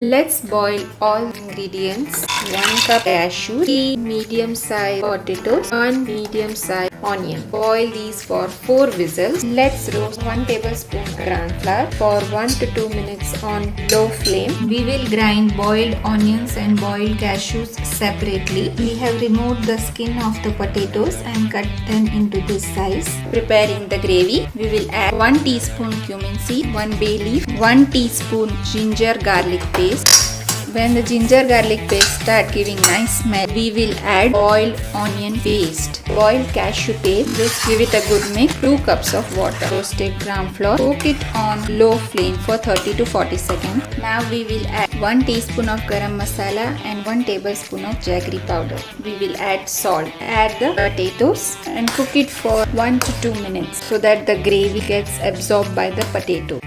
Let's boil all ingredients. 1 cup cashew, 3 medium-sized potatoes, 1 medium-sized onion. Boil these for 4 whistles. Let's roast 1 tablespoon gram flour for 1 to 2 minutes on low flame. We will grind boiled onions and boiled cashews separately. We have removed the skin of the potatoes and cut them into this size. Preparing the gravy, we will add 1 teaspoon cumin seed, 1 bay leaf, 1 teaspoon ginger garlic paste. When the ginger garlic paste start giving nice smell, we will add boiled onion paste, boiled cashew paste. Just give it a good mix. 2 cups of water, roasted gram flour. Cook it on low flame for 30 to 40 seconds. Now we will add 1 teaspoon of garam masala and 1 tablespoon of jaggery powder. We will add salt. Add the potatoes and cook it for 1 to 2 minutes so that the gravy gets absorbed by the potato.